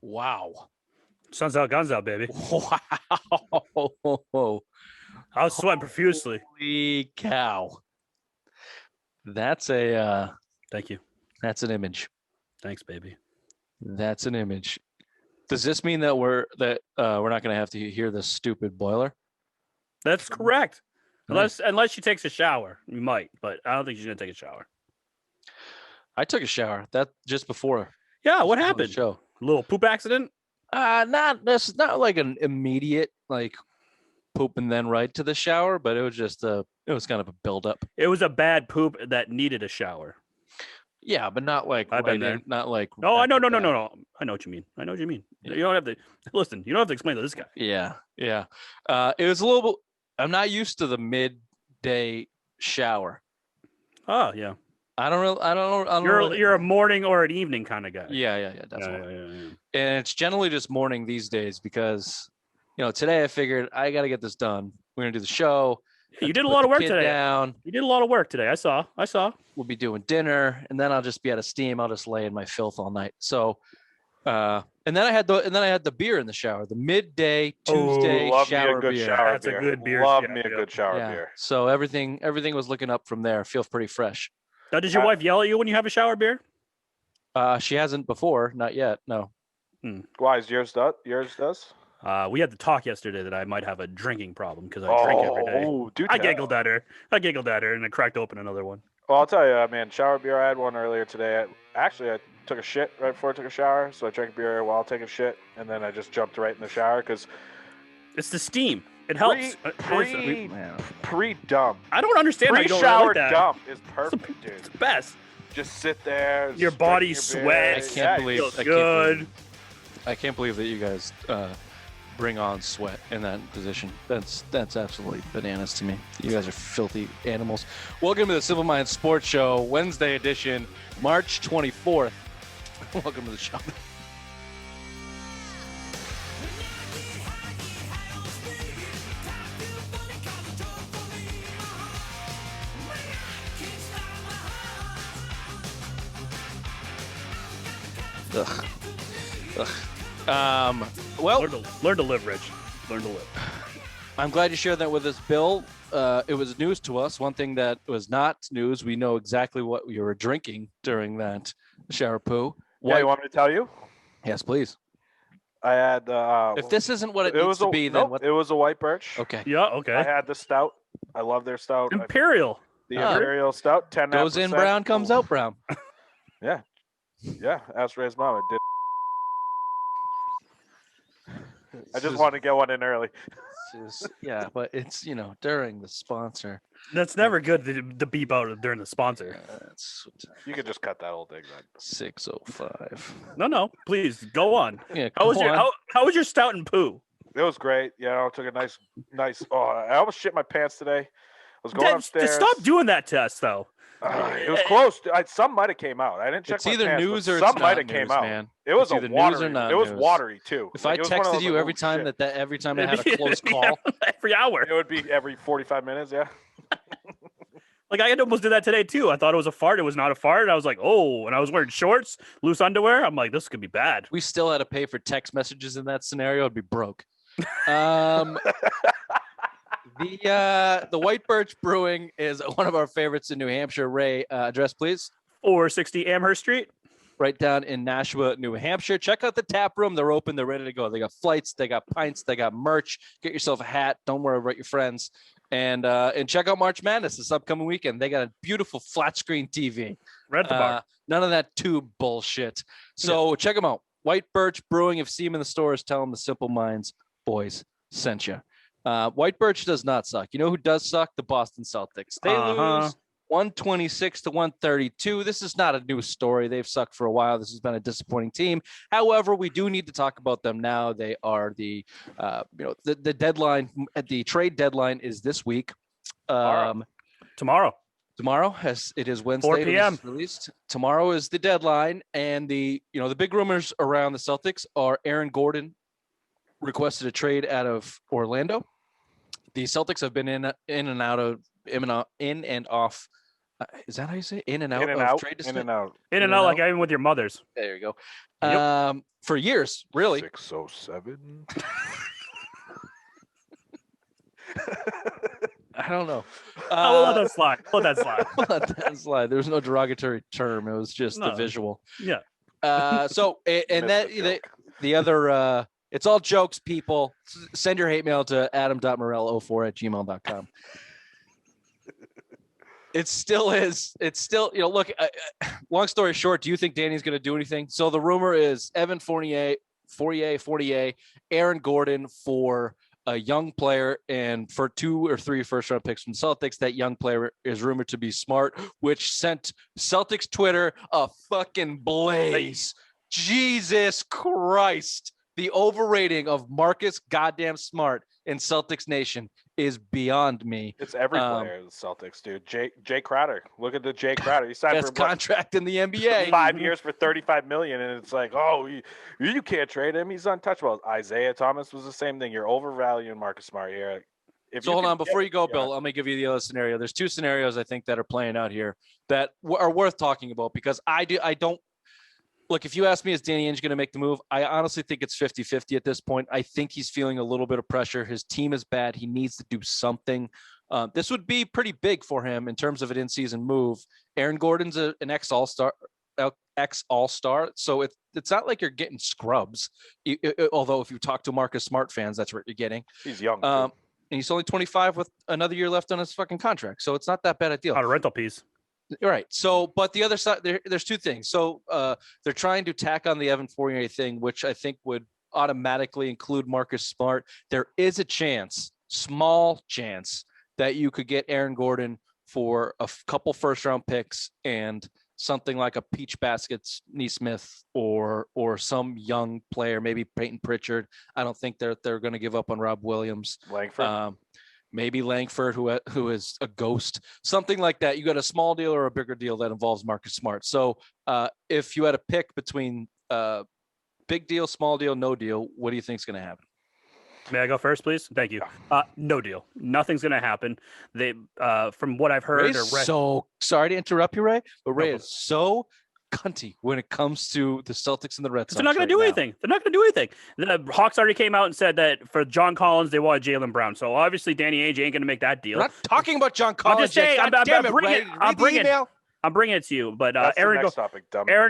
Wow. Sun's out, guns out, baby. Wow. I was sweating profusely. Holy cow. That's a Thank you. that's an image. Thanks, baby. That's an image. Does this mean that we're not going to have to hear this stupid boiler? That's correct. Nice. Unless she takes a shower, you might, but I don't think she's gonna take a shower. I took a shower that just before. Yeah, what the happened? show. A little poop accident? Not like an immediate like poop and then right to the shower, but it was just it was kind of a buildup. It was a bad poop that needed a shower. Yeah, but not like I've been there. not like. No, I know. No. I know what you mean. Yeah. You don't have to listen. You don't have to explain to this guy. Yeah. It was a little. I'm not used to the midday shower. Oh yeah. I don't really. You're a morning or an evening kind of guy. Yeah. That's Yeah. And it's generally just morning these days because, today I figured I got to get this done. We're gonna do the show. You did a lot of work today. Down. You did a lot of work today. I saw. We'll be doing dinner, and then I'll just be out of steam. I'll just lay in my filth all night. So, and then I had the beer in the shower, the midday Tuesday shower beer. That's a good beer. Love me a good shower beer. So everything was looking up from there. Feels pretty fresh. Now, does your wife yell at you when you have a shower beer? She hasn't before, not yet. No. Why is yours does? We had the talk yesterday that I might have a drinking problem because I drink every day. I giggled at her, and I cracked open another one. Well, I'll tell you, man, shower beer, I had one earlier today. I took a shit right before I took a shower, so I drank beer while taking a shit, and then I just jumped right in the shower because it's the steam. It helps. Pre-dump. I don't understand how you don't Pre-shower like that. dump is perfect, dude. It's the best. Just sit there. Your body sweats. I can't believe. I can't believe that you guys bring on sweat in that position. That's absolutely bananas to me. You guys are filthy animals. Welcome to the Simple Mind Sports Show, Wednesday edition, March 24th. Welcome to the show. Well, learn to live, Rich. Learn to live. I'm glad you shared that with us, Bill. It was news to us. One thing that was not news, we know exactly what you were drinking during that shower poo. Yeah, you want me to tell you? Yes, please. I had. If this isn't what it needs to be, then what? It was a white birch. Okay. Yeah. Okay. I had the stout. I love their stout. Imperial. Imperial stout. 10%. Goes in brown, comes out brown. Yeah. Ask Ray's mom. It did. I just wanted to get one in early. Yeah, but it's during the sponsor. That's never good to beep out during the sponsor. You could just cut that whole thing then. 6:05. No, please go on. Yeah, how was your stout and poo? It was great. I took a nice. Oh, I almost shit my pants today. I was going upstairs. Stop doing that to us, though. It was close. Some might have came out. I didn't check. It's my either pants, news or some it's might not have came news, out. man. It was either watery. news or not it was news. watery too. If I texted you every time every time I had a close call, every hour, it would be every 45 minutes. Yeah. Like I almost did that today too. I thought it was a fart. It was not a fart. I was like, oh, and I was wearing shorts, loose underwear. I'm like, this could be bad. We still had to pay for text messages in that scenario. It'd be broke. The White Birch Brewing is one of our favorites in New Hampshire. Ray, address please. 460 Amherst Street. Right down in Nashua, New Hampshire. Check out the tap room. They're open. They're ready to go. They got flights. They got pints. They got merch. Get yourself a hat. Don't worry about your friends. And check out March Madness this upcoming weekend. They got a beautiful flat screen TV. Right at the bar. None of that tube bullshit. So check them out. White Birch Brewing. If you see them in the stores, tell them the Simple Minds boys sent you. White Birch does not suck. You know who does suck? The Boston Celtics. They lose 126 to 132. This is not a new story. They've sucked for a while. This has been a disappointing team. However, we do need to talk about them now. They are the deadline. The trade deadline is this week. Tomorrow. Tomorrow, as it is Wednesday, 4 p.m. released. Tomorrow is the deadline, and the big rumors around the Celtics are Aaron Gordon requested a trade out of Orlando. The Celtics have been in and off Is that how you say it? In and out In and of out. trade In dispute? and out. In and out, like even with your mothers. There you go. Yep. For years, really. 607. I don't know. We'll let that slide. We'll let that slide. Let that slide. There was no derogatory term. It was just the No. visual. Yeah. So and Missed that the joke. the other it's all jokes, people. Send your hate mail to adam.morel04@gmail.com. It still is. It's still, look, long story short, do you think Danny's going to do anything? So the rumor is Evan Fournier, Aaron Gordon for a young player and for 2 or 3 first-round picks from Celtics. That young player is rumored to be Smart, which sent Celtics Twitter a fucking blaze. Jesus Christ. The overrating of Marcus goddamn Smart in Celtics Nation is beyond me. It's every player in the Celtics, dude. Jay Crowder. Look at the Jay Crowder. He signed Best for contract in the NBA. 5 years for $35 million, and it's like, oh, you can't trade him. He's untouchable. Isaiah Thomas was the same thing. You're overvaluing Marcus Smart here. So hold on, before you go, Bill, let me give you the other scenario. There's 2 scenarios I think that are playing out here that are worth talking about because I don't. Look, if you ask me, is Danny Ainge going to make the move? I honestly think it's 50-50 at this point. I think he's feeling a little bit of pressure. His team is bad. He needs to do something. This would be pretty big for him in terms of an in-season move. Aaron Gordon's an ex-All-Star. So it's not like you're getting scrubs. Although if you talk to Marcus Smart fans, that's what you're getting. He's young, and he's only 25 with another year left on his fucking contract. So it's not that bad a deal. Not a rental piece. Right. So, but the other side, there's 2 things. So they're trying to tack on the Evan Fournier thing, which I think would automatically include Marcus Smart. There is a chance, small chance, that you could get Aaron Gordon for a couple first-round picks and something like a Peach Baskets Neesmith or some young player, maybe Peyton Pritchard. I don't think they're going to give up on Rob Williams. Langford. Maybe Langford, who is a ghost, something like that. You got a small deal or a bigger deal that involves Marcus Smart. So if you had a pick between big deal, small deal, no deal, what do you think is going to happen? May I go first, please? Thank you. No deal. Nothing's going to happen. They, from what I've heard or read. So sorry to interrupt you, Ray, but Ray is so cunty when it comes to the Celtics and the Red Sox. They're not going to do anything. They're not going to do anything. The Hawks already came out and said that for John Collins, they wanted Jaylen Brown. So obviously, Danny Ainge ain't going to make that deal. We're not talking about John Collins. I'm just saying. I'm bringing it to you. But Aaron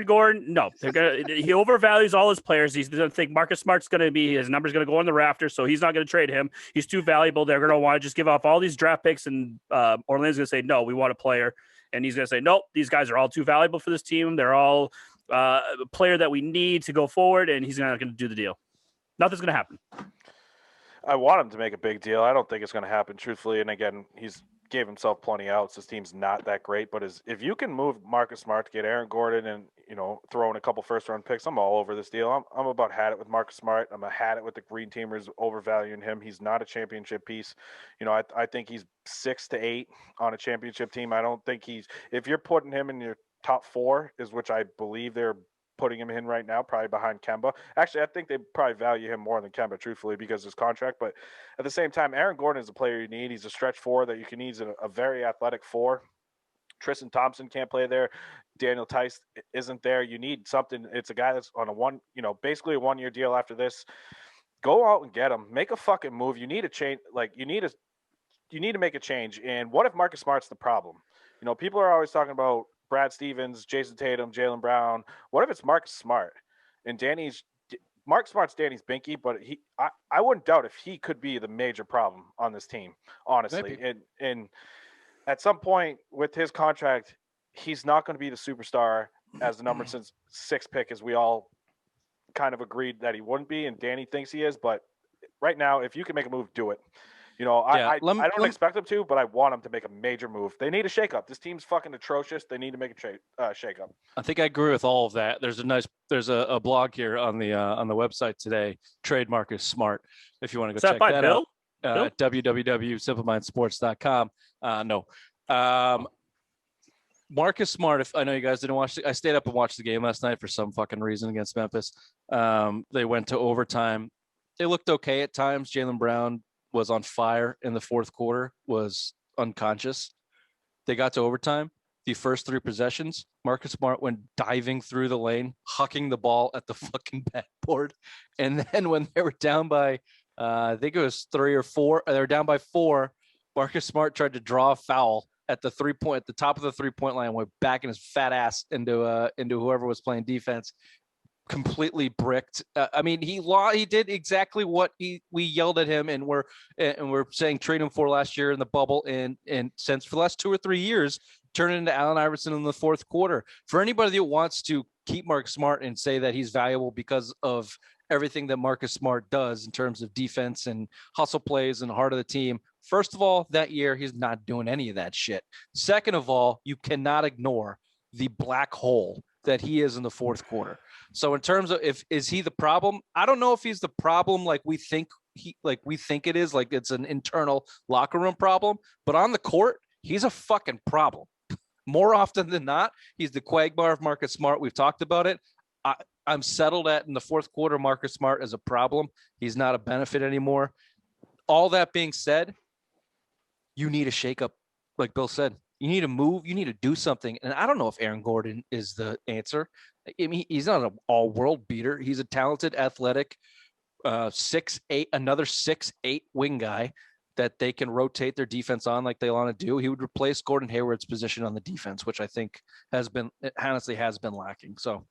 Gordon, no, he overvalues all his players. He's going to think Marcus Smart's going to be his number's going to go on the rafters, so he's not going to trade him. He's too valuable. They're going to want to just give off all these draft picks, and Orlando's going to say no, we want a player, and he's going to say nope, these guys are all too valuable for this team. They're all a player that we need to go forward, and he's not going to do the deal. Nothing's going to happen. I want him to make a big deal. I don't think it's going to happen, truthfully. And again, he's gave himself plenty of outs. His team's not that great, but if you can move Marcus Smart to get Aaron Gordon and throw in a couple first-round picks, I'm all over this deal. I'm about had it with Marcus Smart. I'm had it with the Green Teamers overvaluing him. He's not a championship piece. I think he's 6 to 8 on a championship team. I don't think if you're putting him in your top 4, is which I believe they're putting him in right now, probably behind Kemba. Actually, I think they probably value him more than Kemba, truthfully, because of his contract. But at the same time, Aaron Gordon is a player you need. He's a stretch 4 that you can use a very athletic 4. Tristan Thompson can't play there. Daniel Tice isn't there. You need something. It's a guy that's on basically a 1-year deal after this. Go out and get him. Make a fucking move. You need a change. You need to make a change. And what if Marcus Smart's the problem? People are always talking about Brad Stevens, Jason Tatum, Jaylen Brown. What if it's Marcus Smart? And Mark Smart's Danny's binky, but I wouldn't doubt if he could be the major problem on this team, honestly. And at some point with his contract, he's not going to be the superstar as the number 6 pick, as we all kind of agreed that he wouldn't be, and Danny thinks he is. But right now, if you can make a move, do it. I don't expect them to, but I want them to make a major move. They need a shakeup. This team's fucking atrocious. They need to make a shakeup. I think I agree with all of that. There's a blog here on the website today, Trade Marcus Smart, if you want to go check that out. At www.simplemindsports.com. No. Marcus Smart, if I know you guys didn't watch I stayed up and watched the game last night for some fucking reason against Memphis. They went to overtime. They looked okay at times. Jaylen Brown was on fire in the fourth quarter, was unconscious. They got to overtime. the first 3 possessions, Marcus Smart went diving through the lane, hucking the ball at the fucking backboard. And then when they were down by, I think it was 3 or 4, they were down by 4, Marcus Smart tried to draw a foul at the top of the 3-point line, went back in his fat ass into whoever was playing defense. Completely bricked. I mean, he did exactly what we yelled at him and we're saying trade him for last year in the bubble and since for the last 2 or 3 years, turn into Allen Iverson in the fourth quarter. For anybody that wants to keep Marcus Smart and say that he's valuable because of everything that Marcus Smart does in terms of defense and hustle plays and heart of the team, first of all, that year he's not doing any of that shit. Second of all, you cannot ignore the black hole that he is in the fourth quarter. So in terms of is he the problem? I don't know if he's the problem like we think it is, like it's an internal locker room problem, but on the court, he's a fucking problem. More often than not, he's the quagmire of Marcus Smart. We've talked about it. I'm settled at in the fourth quarter, Marcus Smart is a problem. He's not a benefit anymore. All that being said, you need a shakeup, like Bill said. You need to move. You need to do something. And I don't know if Aaron Gordon is the answer. I mean, he's not an all-world beater. He's a talented, athletic, 6'8", another 6'8" wing guy that they can rotate their defense on like they want to do. He would replace Gordon Hayward's position on the defense, which I think has been lacking. So,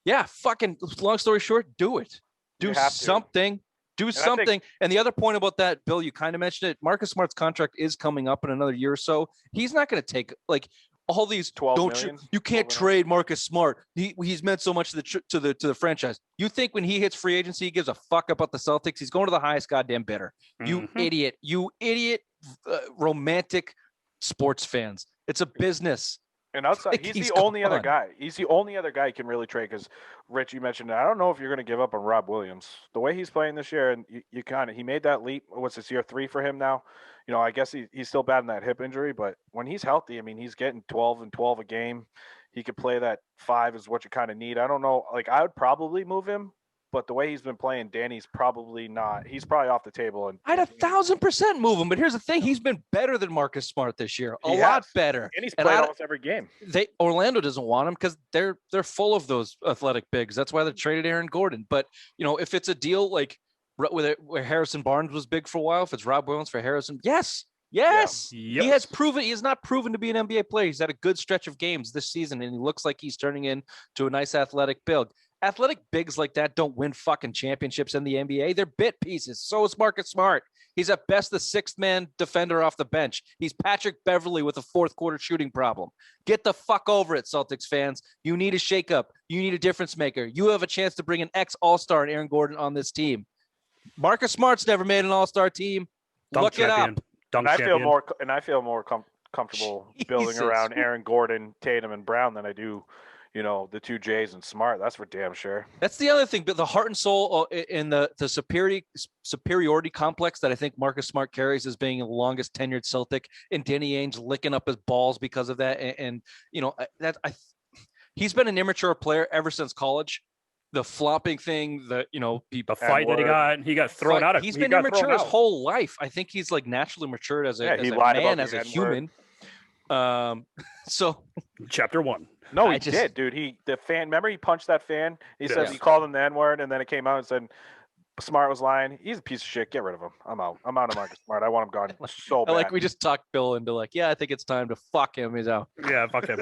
yeah, fucking long story short, do it. Do something. Do something. And the other point about that, Bill, you kind of mentioned it. Marcus Smart's contract is coming up in another year or so. He's not going to take like all these 12 million. You can't trade Marcus Smart. He's meant so much to the franchise. You think when he hits free agency, he gives a fuck about the Celtics? He's going to the highest goddamn bidder. You idiot. You idiot. Romantic sports fans. It's a business. And outside, he's the only other guy. He's the only other guy you can really trade because, Rich, you mentioned it. I don't know if you're going to give up on Rob Williams. The way he's playing this year, and he made that leap. What's this, year 3 for him now? You know, I guess he's still bad in that hip injury, but when he's healthy, I mean, he's getting 12 and 12 a game. He could play that 5 is what you kind of need. I don't know. Like, I would probably move him, but the way he's been playing, Danny's probably not. He's probably off the table. And I'd 1,000% move him, but here's the thing: he's been better than Marcus Smart this year, a lot better. And he's played almost every game. Orlando doesn't want him because they're full of those athletic bigs. That's why they traded Aaron Gordon. But you know, if it's a deal like where Harrison Barnes was big for a while, if it's Rob Williams for Harrison, yes. He has proven he has not proven to be an NBA player. He's had a good stretch of games this season, and he looks like he's turning into a nice athletic build. Athletic bigs like that don't win fucking championships in the NBA. They're bit pieces. So is Marcus Smart. He's at best the 6th-man defender off the bench. He's Patrick Beverley with a fourth-quarter shooting problem. Get the fuck over it, Celtics fans. You need a shakeup. You need a difference maker. You have a chance to bring an ex-All-Star and Aaron Gordon on this team. Marcus Smart's never made an All-Star team. Look it up. And I feel more comfortable building around Aaron Gordon, Tatum, and Brown than I do, you know, the 2 J's and Smart. That's for damn sure. That's the other thing, but the heart and soul in the superiority complex that I think Marcus Smart carries as being the longest tenured Celtic, and Danny Ainge licking up his balls because of that. And you know, he's been an immature player ever since college. The flopping thing, the fight that he got thrown out of. He's been immature his whole life. I think he's like naturally matured as a man, as a human. So chapter 1. No, he did, dude. Remember he punched that fan? He said he called him the N-word, and then it came out and said Smart was lying. He's a piece of shit. Get rid of him. I'm out of Marcus Smart. I want him gone so bad. Like we just talked Bill into like, yeah, I think it's time to fuck him. He's out. Yeah, fuck him.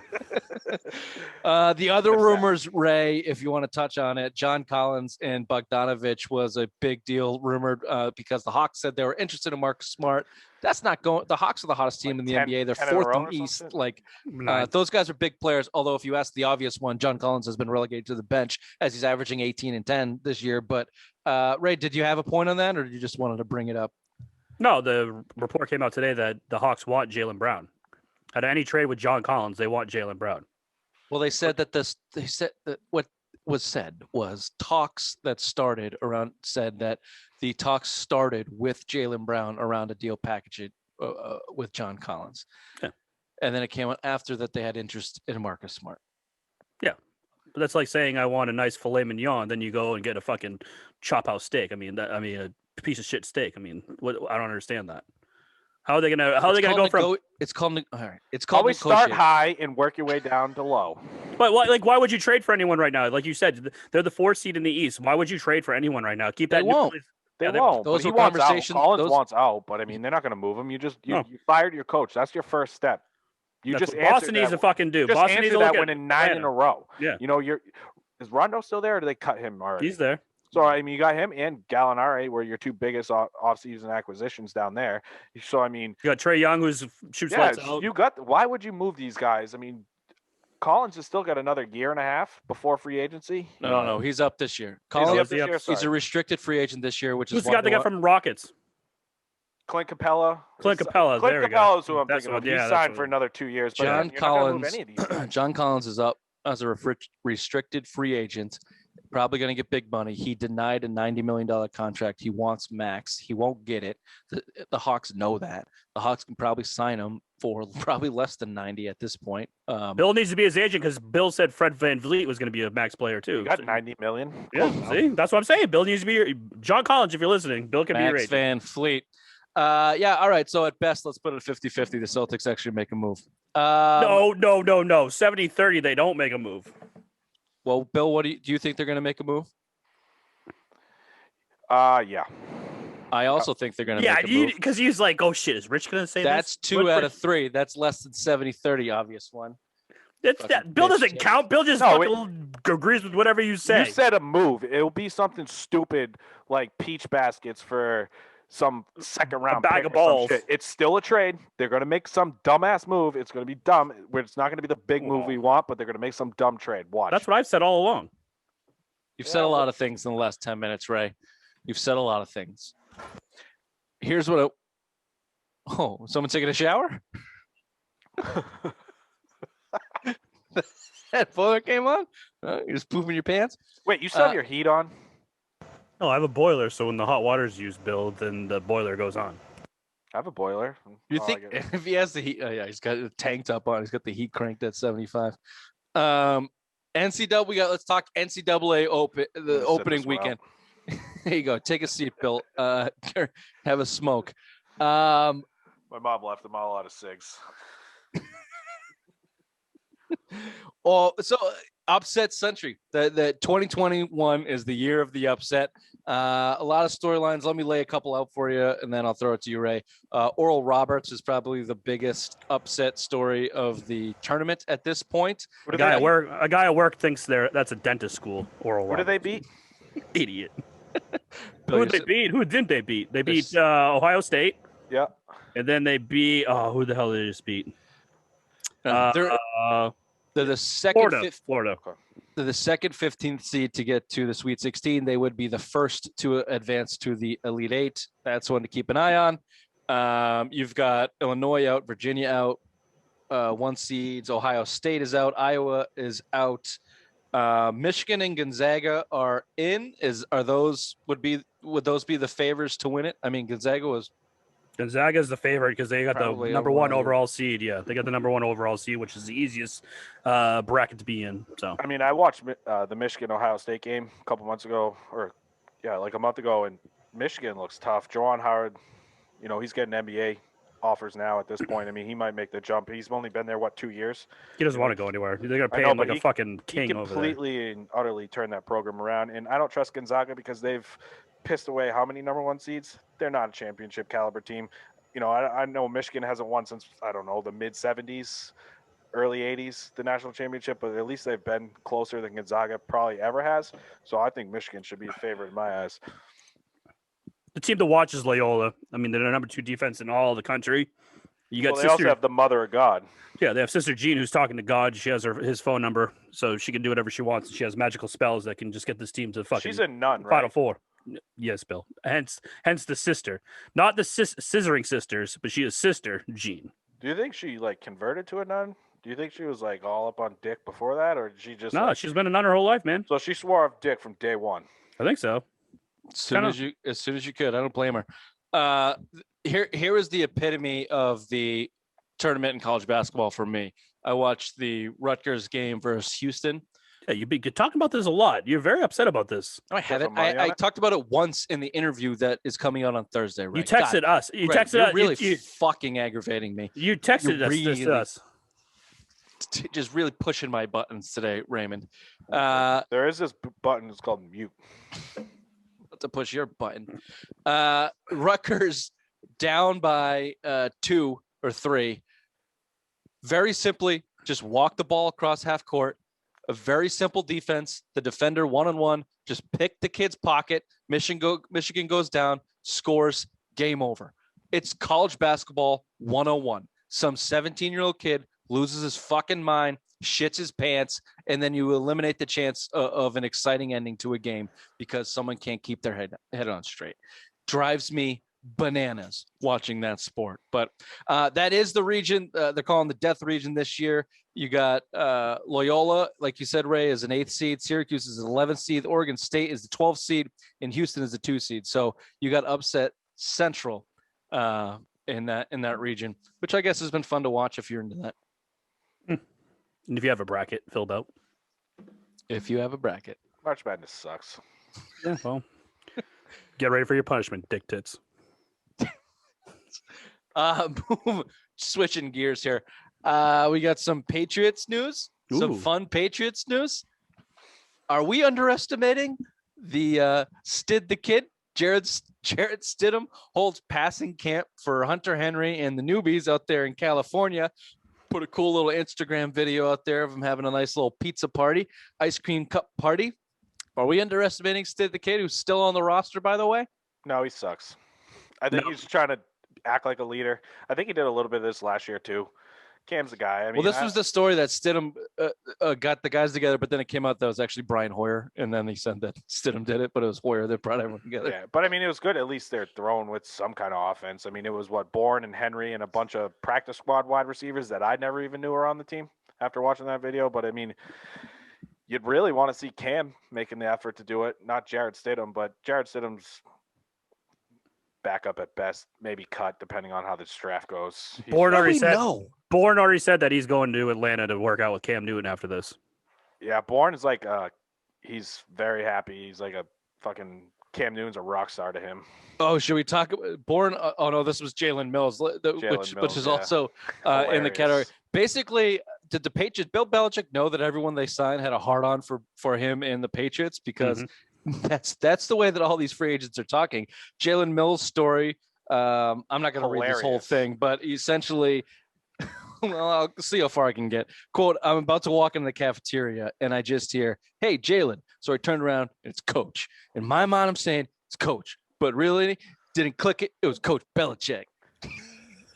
The other rumors, Ray, if you want to touch on it, John Collins and Bogdanovich was a big deal rumored because the Hawks said they were interested in Marcus Smart. That's not going. The Hawks are the hottest team in the NBA. They're 4th in East. Like those guys are big players. Although if you ask the obvious one, John Collins has been relegated to the bench as he's averaging 18 and 10 this year. But Ray, did you have a point on that, or did you just wanted to bring it up? No, the report came out today that the Hawks want Jaylen Brown. At any trade with John Collins, they want Jaylen Brown. Well, they said that what was said was talks that started around said that the talks started with Jaylen Brown around a deal package with John Collins. Yeah. And then it came out after that they had interest in Marcus Smart. Yeah. But that's like saying I want a nice filet mignon, then you go and get a fucking chop house steak. I mean, a piece of shit steak. I mean, I don't understand that. How are they gonna go from? It's called. All right. It's called. Always start high and work your way down to low. But why would you trade for anyone right now? Like you said, they're the 4th seed in the East. Why would you trade for anyone right now? Keep that. They won't. They won't. Those are conversations. Collins wants out, but I mean, they're not going to move him. You fired your coach. That's your first step. Boston needs to fucking do. Boston needs to look at winning 9 in a row. Yeah. Is Rondo still there, or do they cut him already? He's there. So I mean, you got him and Gallinari, were your 2 biggest off-season acquisitions down there. So I mean, you got Trae Young, who's shoots lights out. Why would you move these guys? I mean, Collins has still got another year and a half before free agency. No, he's up this year. Collins, he's a restricted free agent this year, which who's is the guy they got from Rockets? Clint Capella. Clint Capella is who I'm thinking of. He signed for another 2 years. But John Collins. John Collins is up as a restricted free agent. Probably going to get big money. He denied a $90 million contract. He wants max. He won't get it. The Hawks know that. The Hawks can probably sign him for probably less than 90 at this point. Bill needs to be his agent because Bill said Fred VanVleet was going to be a max player too. You got 90 million. Yeah, see, that's what I'm saying. Bill needs to be John Collins. If you're listening, Bill can be your agent. Max VanVleet. Yeah, all right. So at best, let's put it 50-50. The Celtics actually make a move. No. 70-30, they don't make a move. Well, Bill, what do you think they're going to make a move? Yeah. I also think they're going to make a move. Because he's like, oh, shit, is Rich going to say That's this? 2 out of 3. That's less than 70-30, obvious one. Bill doesn't count. Bill just agrees with whatever you say. You said a move. It'll be something stupid like peach baskets for some second round bag of balls. It's still a trade. They're going to make some dumbass move. It's going to be dumb. It's not going to be the big move we want, but they're going to make some dumb trade. Watch. That's what I've said all along. You've said a lot of things in the last 10 minutes, Ray. You've said a lot of things. Here's what someone taking a shower? That boiler came on? You're just pooping your pants? Wait, you still have your heat on? No, I have a boiler, so when the hot water is used, Bill, then the boiler goes on. I have a boiler. You think if he has the heat? Oh yeah, he's got it tanked up on. He's got the heat cranked at 75. NCAA. Let's talk NCAA opening weekend. There you go. Take a seat, Bill. Have a smoke. My mom left them all out of cigs. So upset century. The 2021 is the year of the upset. A lot of storylines. Let me lay a couple out for you, and then I'll throw it to you, Ray. Oral Roberts is probably the biggest upset story of the tournament at this point. A guy at work thinks that's a dentist school. Oral Roberts. Who did they beat? Idiot. Who did they beat? Who didn't they beat? They beat Ohio State. Yeah. And then they beat who the hell did they just beat? They're the second Florida. They're the second 15th seed to get to the Sweet 16. They would be the first to advance to the Elite 8. That's one to keep an eye on. You've got Illinois out, Virginia out, 1 seeds. Ohio State is out. Iowa is out. Michigan and Gonzaga are in. Would those be the favors to win it? I mean, Gonzaga is the favorite because they got the number 1 overall seed. Yeah, they got the number 1 overall seed, which is the easiest bracket to be in. So I mean, I watched the Michigan-Ohio State game a couple months ago, like a month ago, and Michigan looks tough. Juwan Howard, he's getting NBA offers now at this point. I mean, he might make the jump. He's only been there 2 years. He doesn't want to go anywhere. They're gonna pay him like a fucking king over there. Completely and utterly turn that program around. And I don't trust Gonzaga because they've pissed away how many number 1 seeds? They're not a championship caliber team. I know Michigan hasn't won since, I don't know, the mid 70s, early 80s, the national championship, but at least they've been closer than Gonzaga probably ever has. So I think Michigan should be a favorite in my eyes. The team to watch is Loyola. I mean, they're the number 2 defense in all the country. They also have the mother of God. Yeah, they have Sister Jean who's talking to God. She has his phone number, so she can do whatever she wants. She has magical spells that can just get this team to fucking. She's a nun, right? Final Four. Yes, Bill. Hence the sister, not the scissoring sisters, but she is Sister Jean. Do you think she converted to a nun? Do you think she was all up on dick before that, or did she just? No, she's been a nun her whole life, man. So she swore off dick from day one. I think so. As soon as you could, I don't blame her. Here is the epitome of the tournament in college basketball for me. I watched the Rutgers game versus Houston. Yeah, you're talking about this a lot. You're very upset about this. I haven't. I talked about it once in the interview that is coming out on Thursday. Ray. You texted us. You Greg, texted you're us. really fucking aggravating me. You texted us. Just really pushing my buttons today, Raymond. There is this button. It's called mute. To push your button. Rutgers down by 2 or 3. Very simply, just walk the ball across half court. A very simple defense. The defender 1-on-1, just pick the kid's pocket. Michigan goes down, scores, game over. It's college basketball 101. Some 17-year-old kid loses his fucking mind, shits his pants, and then you eliminate the chance of an exciting ending to a game because someone can't keep their head on straight. Drives me bananas watching that sport. But that is the region. They're calling the death region this year. You got Loyola, like you said, Ray, is an 8th seed. Syracuse is an 11th seed. Oregon State is the 12th seed. And Houston is the 2 seed. So you got upset Central in that region, which I guess has been fun to watch if you're into that. And if you have a bracket filled out. If you have a bracket. March Madness sucks. Yeah, well, get ready for your punishment, dick tits. Switching gears here. We got some Patriots news. Ooh. Some fun Patriots news. Are we underestimating the Stid the Kid? Jarrett Stidham holds passing camp for Hunter Henry and the newbies out there in California. Put a cool little Instagram video out there of him having a nice little pizza party, ice cream cup party. Are we underestimating Stid the Kid, who's still on the roster, by the way? No, he sucks. I think he's trying to act like a leader. I think he did a little bit of this last year too. Cam's the guy. I mean, this was the story that Stidham got the guys together, but then it came out that was actually Brian Hoyer, and then he said that Stidham did it, but it was Hoyer that brought everyone together. Yeah, but I mean, it was good. At least they're thrown with some kind of offense. I mean, it was Bourne and Henry and a bunch of practice squad wide receivers that I never even knew were on the team after watching that video. But I mean, you'd really want to see Cam making the effort to do it, not Jarrett Stidham, but Jarrett Stidham's backup at best, maybe cut depending on how this draft goes. Bourne already said that he's going to Atlanta to work out with Cam Newton after this. Yeah, Bourne is like he's very happy. He's like a fucking Cam Newton's a rock star to him. Oh, should we talk about Bourne? Oh no, this was Jalen Mills, which is also in the category. Basically, did the Patriots, Bill Belichick, know that everyone they signed had a hard on for him in the Patriots? Because that's the way that all these free agents are talking. Jalen Mills' story. I'm not going to read this whole thing, but essentially, well, I'll see how far I can get. Quote, I'm about to walk into the cafeteria and I just hear, "Hey, Jalen." So I turned around and it's Coach. In my mind, I'm saying it's Coach, but really didn't click it. It was Coach Belichick.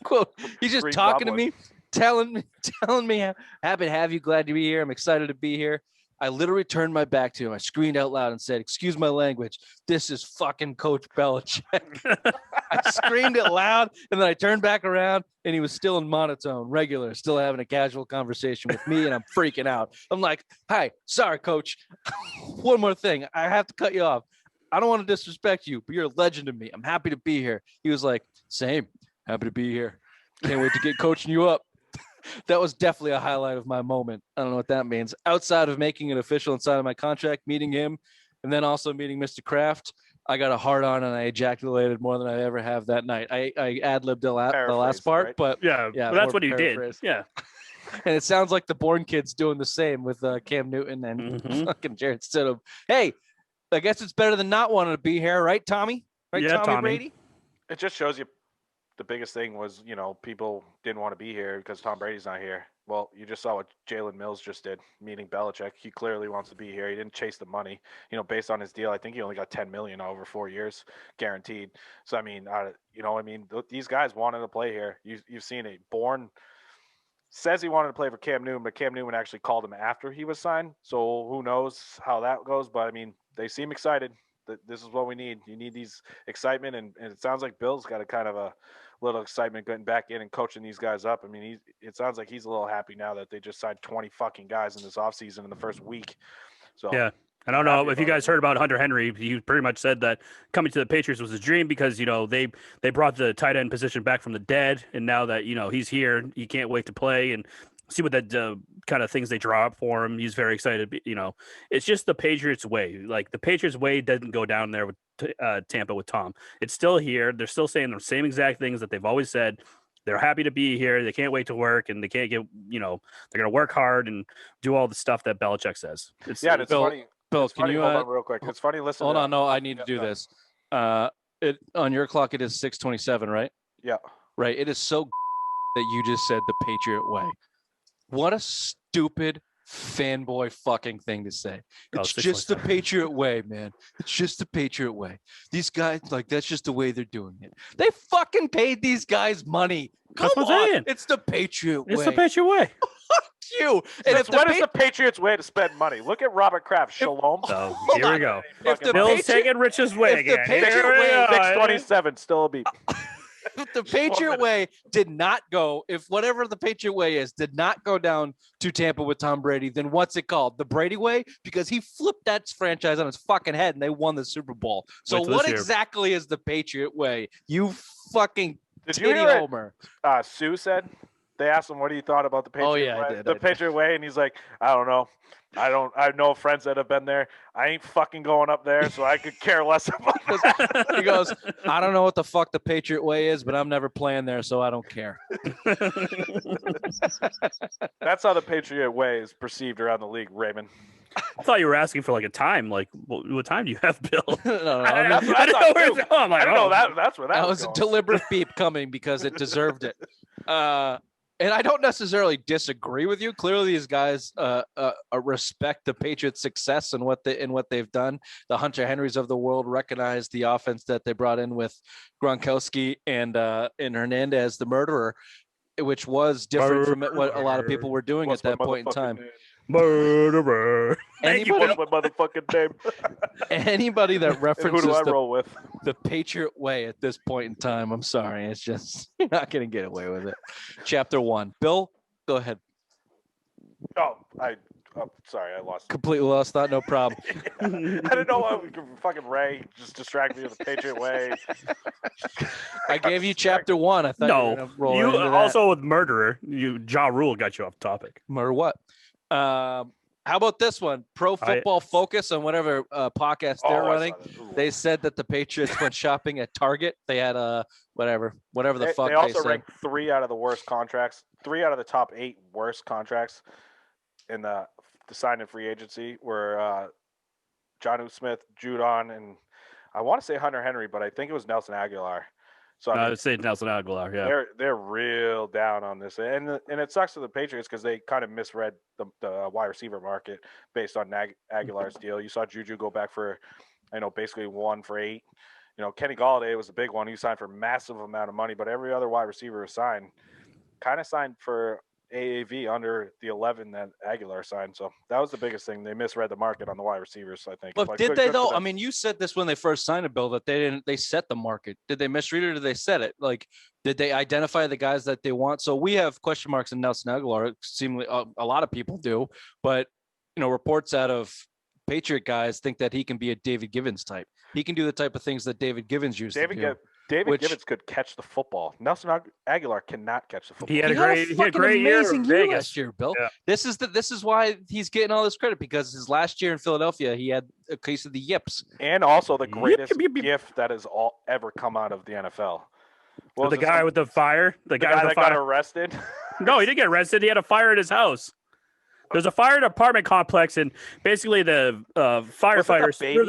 Quote, he's just talking to me, telling me, happy to have you, glad to be here. I'm excited to be here. I literally turned my back to him. I screamed out loud and said, "Excuse my language. This is fucking Coach Belichick." I screamed it loud, and then I turned back around, and he was still in monotone, regular, still having a casual conversation with me, and I'm freaking out. I'm like, "Hi, sorry, Coach. One more thing. I have to cut you off. I don't want to disrespect you, but you're a legend to me. I'm happy to be here." He was like, "Same. Happy to be here. Can't wait to get coaching you up." That was definitely a highlight of my moment. I don't know what that means. Outside of making it official inside of my contract, meeting him, and then also meeting Mr. Kraft, I got a hard on and I ejaculated more than I ever have that night. I ad-libbed the last part, right? But yeah, well, that's what he did. Yeah. And it sounds like the Bourne kid's doing the same with Cam Newton and fucking Jarrett Stidham. Hey, I guess it's better than not wanting to be here, right, Tommy? Right, yeah, Tommy Brady? It just shows you the biggest thing was, people didn't want to be here because Tom Brady's not here. Well, you just saw what Jalen Mills just did, meeting Belichick. He clearly wants to be here. He didn't chase the money. Based on his deal, I think he only got $10 million over 4 years guaranteed. So, I mean, these guys wanted to play here. You've seen it. Bourne says he wanted to play for Cam Newton, but Cam Newton actually called him after he was signed. So who knows how that goes. But, I mean, they seem excited. This is what we need. You need these excitement, and it sounds like Bill's got a kind of a little excitement getting back in and coaching these guys up. I mean, it sounds like he's a little happy now that they just signed 20 fucking guys in this offseason in the first week. So yeah. I don't know if you guys heard about Hunter Henry. He pretty much said that coming to the Patriots was his dream because, they brought the tight end position back from the dead. And now that, he's here, he can't wait to play. And see what the kind of things they draw up for him. He's very excited. It's just the Patriots way. Like the Patriots way doesn't go down there with Tampa with Tom. It's still here. They're still saying the same exact things that they've always said. They're happy to be here. They can't wait to work, and they can't get, they're going to work hard and do all the stuff that Belichick says. It's funny. Bill, it's can funny, you hold on real quick? It's funny. Listen. Hold on. No, I need to do this. On your clock, it is 6:27, right? Yeah. Right. It is so that you just said the Patriot way. What a stupid fanboy fucking thing to say. It's just the Patriot way, man. It's just the Patriot way. These guys, that's just the way they're doing it. They fucking paid these guys money. Come on. It's the Patriot way. It's the Patriot way. Fuck you. And is the Patriots way to spend money? Look at Robert Kraft. Shalom. Here we go. Bill's taking Rich's way again. The Patriot way, 627 still a beat. If the Patriot way did not go, if whatever the Patriot way is, did not go down to Tampa with Tom Brady, then what's it called? The Brady way? Because he flipped that franchise on his fucking head and they won the Super Bowl. So what exactly is the Patriot way? You fucking titty homer. Sue said, they asked him what he thought about the Patriot way. I did. The Patriot way, and he's like, I don't know. I have no friends that have been there. I ain't fucking going up there, so I could care less about that. He goes, I don't know what the fuck the Patriot way is, but I'm never playing there, so I don't care. That's how the Patriot way is perceived around the league, Raymond. I thought you were asking for a time. What time do you have, Bill? No, I didn't know where it's going. I don't know that's where that was a deliberate beep coming because it deserved it. And I don't necessarily disagree with you. Clearly, these guys respect the Patriots' success and what they've done. The Hunter Henrys of the world recognize the offense that they brought in with Gronkowski and Hernandez, the murderer, which was different from what a lot of people were doing at that point in time. Murderer. What's my motherfucking name? Anybody that references who do I roll with? The Patriot way at this point in time, I'm sorry. It's just, you're not going to get away with it. Chapter 1. Bill, go ahead. Oh, sorry, I lost. Completely lost thought, no problem. I didn't know why we could fucking Ray just distract me with the Patriot way. I gave you chapter 1. I thought you were going to roll into that. Also with murderer, Ja Rule got you off topic. Murder what? How about this one? Pro Football Focus on whatever podcast they're running. They said that the Patriots went shopping at Target. They had whatever the fuck they also ranked 3 out of the worst contracts, 3 out of the top 8 worst contracts in the sign and free agency were Jonnu Smith, Judon, and I want to say Hunter Henry, but I think it was Nelson Aguilar. So I would say Nelson Aguilar. Yeah, they're real down on this, and it sucks to the Patriots because they kind of misread the wide receiver market based on Aguilar's deal. You saw Juju go back for, basically 1 for 8. Kenny Golladay was a big one. He signed for a massive amount of money, but every other wide receiver signed for AAV under the 11 that Aguilar signed. So that was the biggest thing. They misread the market on the wide receivers, I think. But did they though? I mean, you said this when they first signed a bill that they set the market. Did they misread it or did they set it? Did they identify the guys that they want? So we have question marks in Nelson Aguilar. Seemingly a lot of people do, but reports out of Patriot guys think that he can be a David Givens type. He can do the type of things that David Givens used to do. David Givens could catch the football. Nelson Aguilar cannot catch the football. He had a great amazing year last year, Bill. Yeah. This is why he's getting all this credit, because his last year in Philadelphia, he had a case of the yips. And also the greatest gift that has ever come out of the NFL. The guy with the fire? The guy that got arrested? No, he didn't get arrested. He had a fire at his house. There's a fire in an apartment complex, and basically the firefighters threw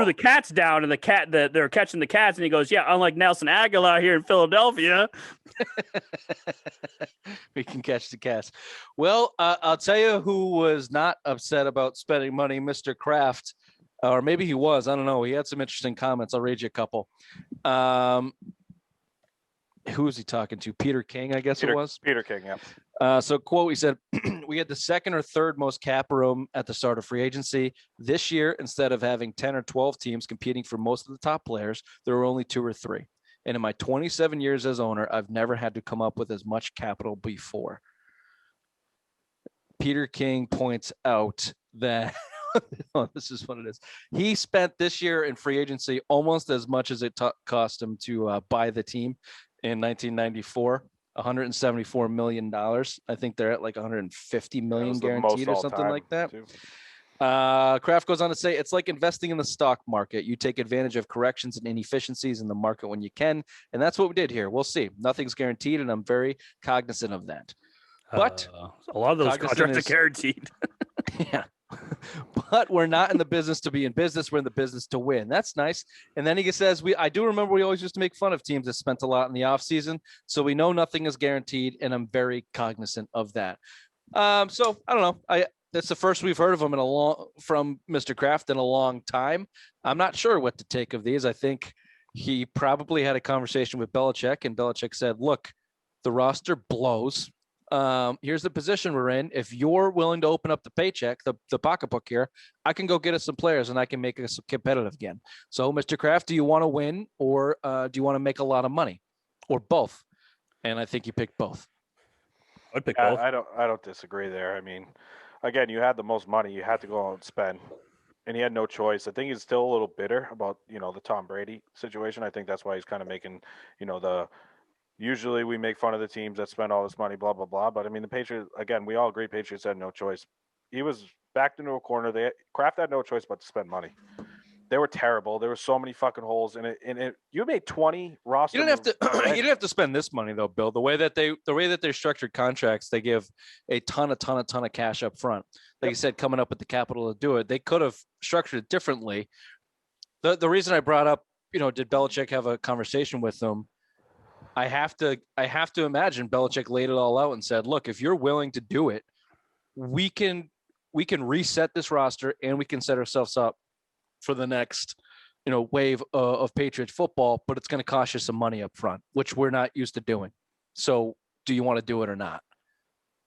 the cats down, and they were catching the cats, and he goes, "Yeah, unlike Nelson Aguilar here in Philadelphia, we can catch the cats." Well, I'll tell you who was not upset about spending money, Mr. Kraft, or maybe he was. I don't know. He had some interesting comments. I'll read you a couple. Who was he talking to? Peter King, I guess it was. Peter King, yeah. So quote, he said, we had the second or third most cap room at the start of free agency. This year, instead of having 10 or 12 teams competing for most of the top players, there were only 2 or 3. And in my 27 years as owner, I've never had to come up with as much capital before. Peter King points out that this is what it is. He spent this year in free agency almost as much as it cost him to buy the team in 1994. $174 million. I think they're at like 150 million guaranteed or something like that. Kraft goes on to say, it's like investing in the stock market. You take advantage of corrections and inefficiencies in the market when you can. And that's what we did here. We'll see. Nothing's guaranteed, and I'm very cognizant of that. But a lot of those contracts are guaranteed. Yeah. But we're not in the business to be in business. We're in the business to win. That's nice. And then he says, I do remember we always used to make fun of teams that spent a lot in the offseason. So we know nothing is guaranteed, and I'm very cognizant of that. So I don't know. That's the first we've heard of him from Mr. Kraft in a long time. I'm not sure what to take of these. I think he probably had a conversation with Belichick, and Belichick said, look, the roster blows. Here's the position we're in. If you're willing to open up the paycheck, the pocketbook here, I can go get us some players and I can make us competitive again. So, Mr. Kraft, do you want to win, or do you want to make a lot of money, or both? And I think you picked both. I'd pick both. I don't disagree there. I mean, again, you had the most money, you had to go out and spend, and he had no choice. I think he's still a little bitter about, the Tom Brady situation. I think that's why he's kind of making, usually we make fun of the teams that spend all this money, blah, blah, blah. But I mean, the Patriots, again, we all agree Patriots had no choice. He was backed into a corner. Kraft had no choice but to spend money. They were terrible. There were so many fucking holes in it. You made 20 roster. You didn't have to spend this money though, Bill. The way that they structured contracts, they give a ton of cash up front. Like you said, coming up with the capital to do it. They could have structured it differently. The reason I brought up, did Belichick have a conversation with them? I have to imagine Belichick laid it all out and said, look, if you're willing to do it, we can reset this roster and we can set ourselves up for the next, wave of Patriots football, but it's going to cost you some money up front, which we're not used to doing. So do you want to do it or not?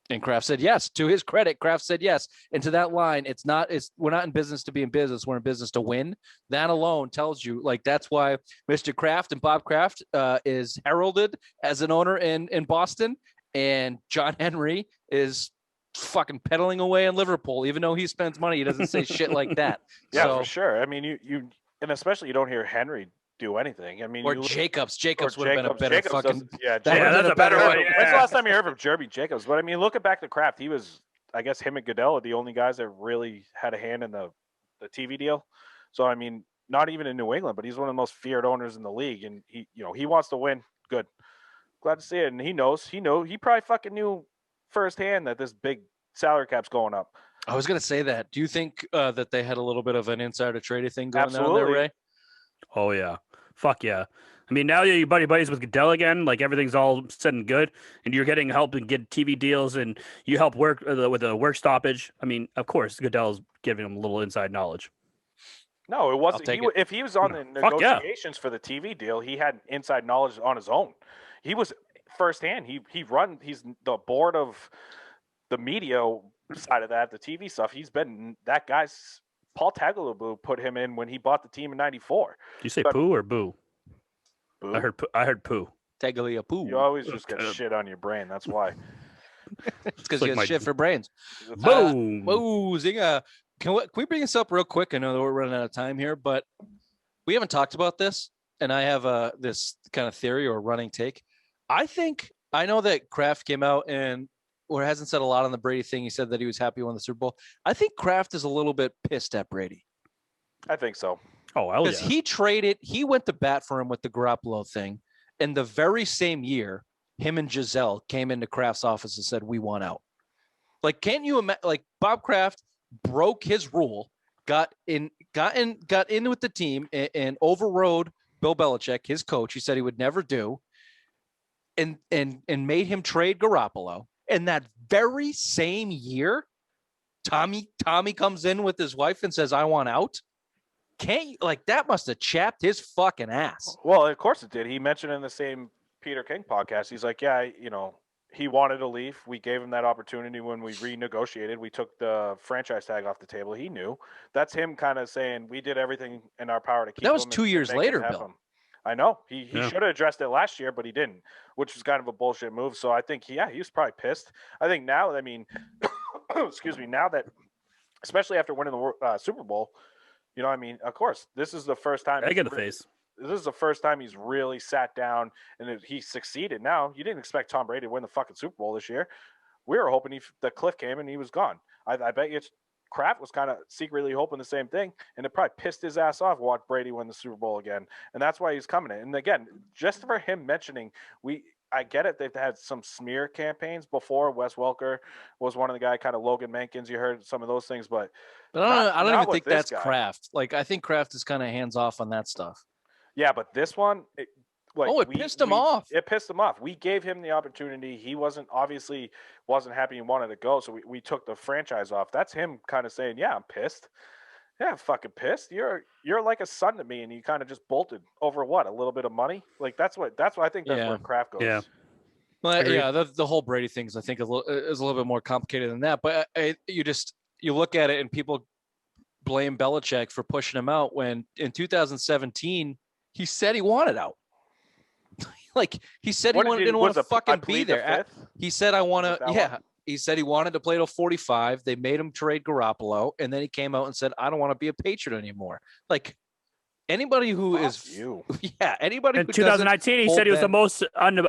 And Kraft said yes. To his credit, Kraft said yes. And to that line, we're not in business to be in business. We're in business to win. That alone tells you, that's why Mr. Kraft and Bob Kraft is heralded as an owner in Boston, and John Henry is fucking pedaling away in Liverpool. Even though he spends money, he doesn't say shit like that. Yeah, for sure. I mean, you and especially you don't hear Henry do anything. I mean, or Jacobs would have been a better fucking. That's a better one. Yeah. When's the last time you heard from Jeremy Jacobs? But I mean, looking back to Kraft, he was, I guess, him and Goodell are the only guys that really had a hand in the TV deal. So I mean, not even in New England, but he's one of the most feared owners in the league, and he wants to win. Good, glad to see it, and he probably fucking knew firsthand that this big salary cap's going up. I was gonna say that. Do you think that they had a little bit of an insider trading thing going on Absolutely. there, Ray? Oh yeah. Fuck yeah. I mean, now you're buddies with Goodell again. Like everything's all said and good, and you're getting help and get TV deals, and you help work with the work stoppage. I mean, of course, Goodell's giving him a little inside knowledge. No, it wasn't. If he was on the negotiations for the TV deal, he had inside knowledge on his own. He was firsthand. He's the board of the media side of that, the TV stuff. He's been that guy's. Paul Tagliabue put him in when he bought the team in '94. Did you say poo or boo? Boo. I heard poo. Tagliabue. You always just get shit on your brain. That's why. It's because you have shit for brains. Boom. Zinga. Can we bring this up real quick? I know that we're running out of time here, but we haven't talked about this, and I have this kind of theory or running take. I know that Kraft came out and hasn't said a lot on the Brady thing. He said that he was happy when the Super Bowl. I think Kraft is a little bit pissed at Brady. I think so. Oh, hell yeah. Because he went to bat for him with the Garoppolo thing. And the very same year, him and Giselle came into Kraft's office and said, we want out. Like, can't you imagine, Bob Kraft broke his rule, got in with the team and overrode Bill Belichick, his coach. He said he would never do, and made him trade Garoppolo. And that very same year, Tommy comes in with his wife and says, I want out. That must have chapped his fucking ass. Well, of course it did. He mentioned in the same Peter King podcast, he's like, yeah, he wanted to leave. We gave him that opportunity when we renegotiated. We took the franchise tag off the table. He knew. That's him kind of saying we did everything in our power to keep him. That was 2 years later, Bill. I know. He should have addressed it last year, but he didn't, which was kind of a bullshit move. So I think, he was probably pissed. I think now, excuse me, now that, especially after winning the Super Bowl, of course, this is the first time. Egg in the face. this is the first time he's really sat down and he succeeded. Now, you didn't expect Tom Brady to win the fucking Super Bowl this year. We were hoping the cliff came and he was gone. I bet you Kraft was kind of secretly hoping the same thing, and it probably pissed his ass off watch Brady win the Super Bowl again, and that's why he's coming in. And again, just for him mentioning, I get it. They've had some smear campaigns before. Wes Welker was one of the guys, kind of Logan Mankins. You heard some of those things, but I don't even think that's Kraft. Like, I think Kraft is kind of hands off on that stuff. Yeah, but this one, it pissed him off. It pissed him off. We gave him the opportunity. He wasn't happy and wanted to go, so we took the franchise off. That's him kind of saying, "Yeah, I'm pissed. Yeah, I'm fucking pissed. You're like a son to me, and you kind of just bolted over what? A little bit of money? Like that's what I think that's where Kraft goes." Yeah. Well, yeah, the whole Brady thing is, I think, is a little bit more complicated than that. But you look at it and people blame Belichick for pushing him out when in 2017 he said he wanted out. Like, he said didn't want to fucking be there. He said, "I want to." Yeah, he said he wanted to play till 45. They made him trade Garoppolo, and then he came out and said, "I don't want to be a Patriot anymore." Like, anybody who anybody. In 2019, he said he was the most unhappy,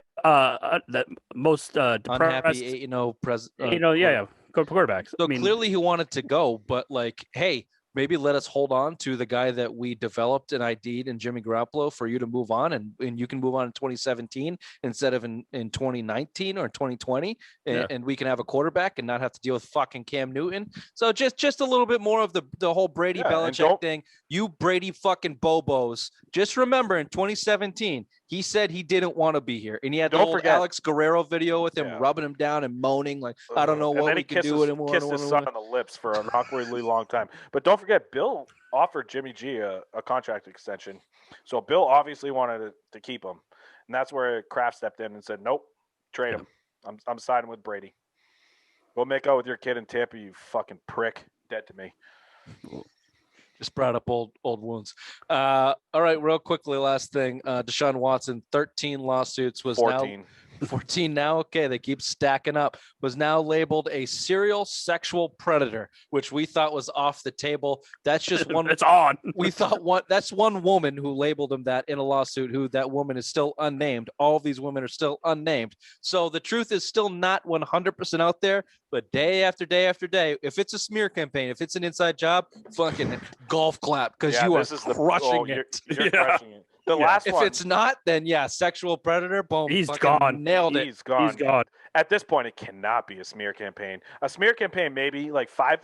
quarterbacks. So clearly he wanted to go, but like, hey, maybe let us hold on to the guy that we developed and ID'd in Jimmy Garoppolo for you to move on, and you can move on in 2017 instead of in 2019 or 2020, and we can have a quarterback and not have to deal with fucking Cam Newton. So just a little bit more of the whole Brady Belichick thing. You Brady fucking Bobos. Just remember, in 2017, he said he didn't want to be here, and he had the old Alex Guerrero video with him rubbing him down and moaning like, "I don't know what we can do anymore." Kissed his son on the lips for an awkwardly long time. But don't forget, Bill offered Jimmy G a contract extension, so Bill obviously wanted to keep him, and that's where Kraft stepped in and said, "Nope, trade him. I'm siding with Brady. Go make out with your kid in Tampa, you fucking prick. Dead to me." Just brought up old wounds. All right, real quickly, last thing. Deshaun Watson, 13 lawsuits, was 14. Now 14 now. Okay, they keep stacking up. Was now labeled a serial sexual predator, which we thought was off the table. That's just one. It's on. We thought that's one woman who labeled him that in a lawsuit. Who that woman is still unnamed. All of these women are still unnamed. So the truth is still not 100% out there. But day after day after day, if it's a smear campaign, if it's an inside job, fucking golf clap, because you are crushing it. You're crushing it. The last if one. If it's not, then sexual predator. Boom. He's gone. Nailed it. He's gone. He's gone. At this point, it cannot be a smear campaign. A smear campaign, maybe like 5.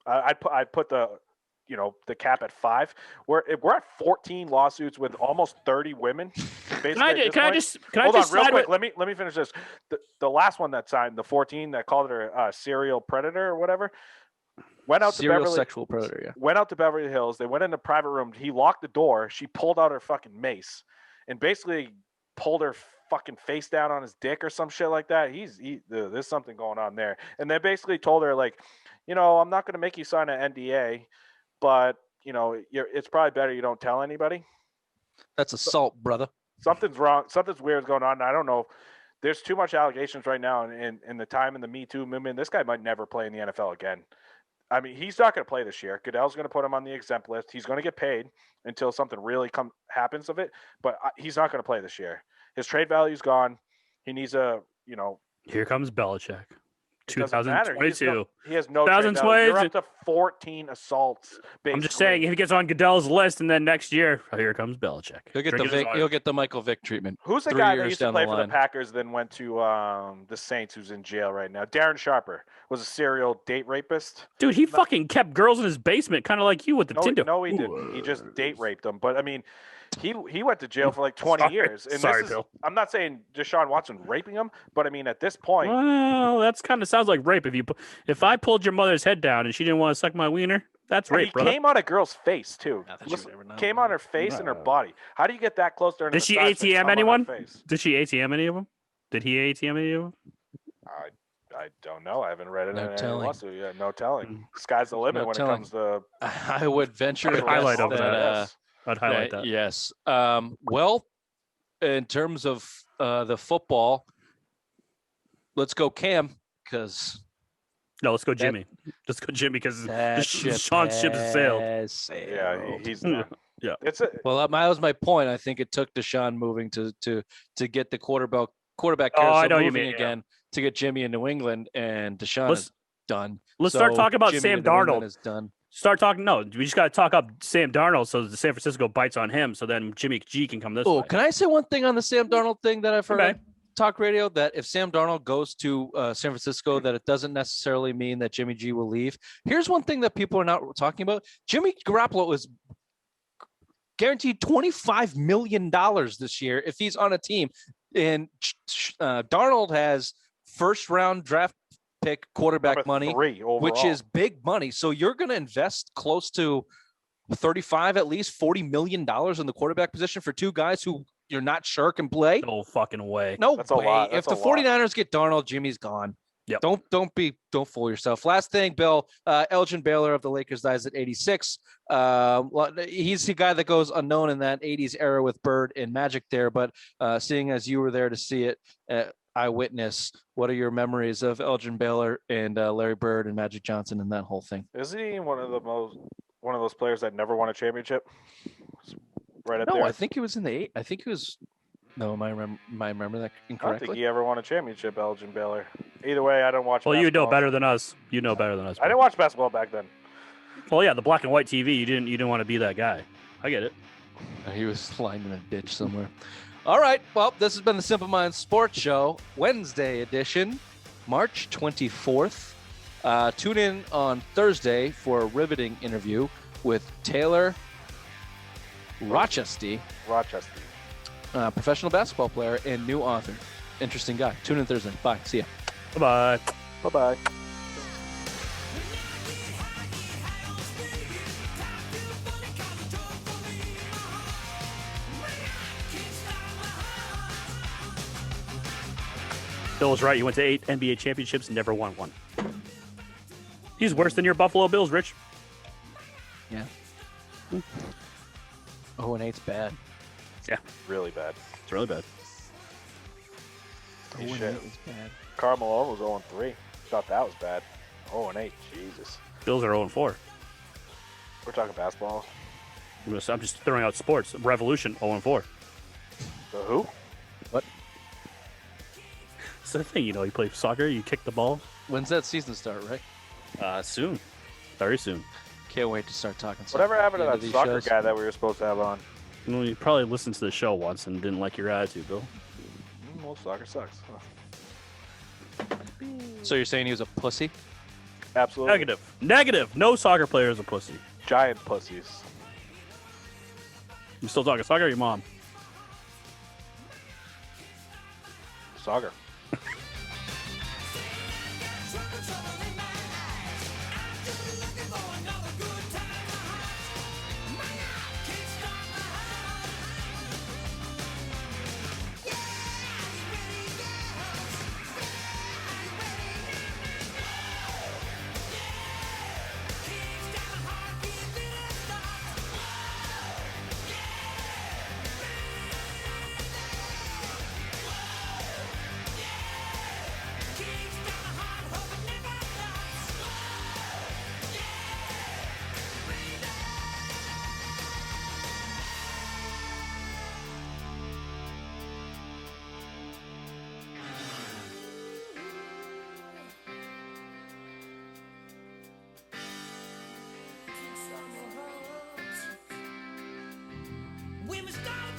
I'd put the cap at 5. We're at 14 lawsuits with almost 30 women. Can I just hold on real quick? Let me finish this. The last one that signed, the 14 that called her a serial predator or whatever. Went out to Beverly, sexual predator, yeah. Went out to Beverly Hills. They went in the private room. He locked the door. She pulled out her fucking mace and basically pulled her fucking face down on his dick or some shit like that. There's something going on there. And they basically told her, like, I'm not going to make you sign an NDA, but it's probably better you don't tell anybody. That's assault, brother. Something's wrong. Something's weird going on. I don't know. There's too much allegations right now in the time in the Me Too movement. This guy might never play in the NFL again. I mean, he's not going to play this year. Goodell's going to put him on the exempt list. He's going to get paid until something really happens of it. But he's not going to play this year. His trade value's gone. He needs Here comes Belichick. 2022. He has no trade value. You're up to 14 assaults. I'm just saying, if he gets on Goodell's list, and then next year, here comes Belichick. He'll get the Michael Vick treatment. Who's the guy that used to play for the Packers, then went to the Saints, who's in jail right now? Darren Sharper was a serial date rapist. Dude, he fucking kept girls in his basement, kind of like you with the Tinder. No, he didn't. He just date raped them. But I mean, he went to jail for like 20 years. And Bill. I'm not saying Deshaun Watson raping him, but I mean, at this point. Well, that's kind of sounds like rape. If I pulled your mother's head down and she didn't want to suck my wiener, that's rape, brother. He came on a girl's face, too. Came on her face and her body. How do you get that close to her? Did she ATM anyone? Did she ATM any of them? Did he ATM any of them? I don't know. I haven't read it in any lawsuit yet. No telling. Sky's the limit when it comes to. I would venture to highlight over that. I'd highlight that. Yes. Well, in terms of the football, let's go Cam because. No, let's go Jimmy. Let's go Jimmy because Sean's ship has sailed. Yeah, he's done. Yeah. Well, that was my point. I think it took Deshaun moving to get the quarterback I know moving you mean, again to get Jimmy in New England, and Deshaun is done. Let's start talking about Jimmy Sam Darnold. Is done. Start talking. No, we just got to talk up Sam Darnold so the San Francisco bites on him. So then Jimmy G can come this way. Oh, can I say one thing on the Sam Darnold thing that I've heard on talk radio? That if Sam Darnold goes to San Francisco, that it doesn't necessarily mean that Jimmy G will leave. Here's one thing that people are not talking about. Jimmy Garoppolo is guaranteed $25 million this year if he's on a team. And Darnold has first-round draft pick quarterback money, which is big money. So you're going to invest close to 35, at least $40 million in the quarterback position for two guys who you're not sure can play. No fucking way. No way. If the 49ers get Darnold, Jimmy's gone. Yep. Don't fool yourself. Last thing, Bill, Elgin Baylor of the Lakers dies at 86. He's the guy that goes unknown in that 80s era with Bird and Magic there. But seeing as you were there to see it, eyewitness, what are your memories of Elgin Baylor and Larry Bird and Magic Johnson and that whole thing? Isn't he one of those players that never won a championship? Right up there. No, I think he was in the 8. I think he was. No, am I remember that incorrectly? I don't think he ever won a championship, Elgin Baylor. Either way, I don't watch. Well, you know better than us. You know better than us. I didn't watch basketball back then. Well, yeah, the black and white TV. You didn't want to be that guy. I get it. He was lying in a ditch somewhere. All right. Well, this has been the Simple Minds Sports Show, Wednesday edition, March 24th. Tune in on Thursday for a riveting interview with Taylor Rochester. Professional basketball player and new author. Interesting guy. Tune in Thursday. Bye. See ya. Bye-bye. Bye-bye. Bill was right. You went to 8 NBA championships and never won one. He's worse than your Buffalo Bills, Rich. Yeah. 0-8's bad. Yeah. Really bad. It's really bad. 0-8 is bad. Karl Malone was 0-3. Thought that was bad. 0-8. Jesus. Bills are 0-4. We're talking basketball. I'm just throwing out sports. Revolution 0-4. The who? What? It's the thing, you play soccer, you kick the ball. When's that season start, right? Soon. Very soon. Can't wait to start talking soccer. Whatever happened to that soccer guy that we were supposed to have on? Well, you probably listened to the show once and didn't like your attitude, Bill. Well, soccer sucks. So you're saying he was a pussy? Absolutely. Negative. No soccer player is a pussy. Giant pussies. You still talking soccer or your mom? Soccer. Women start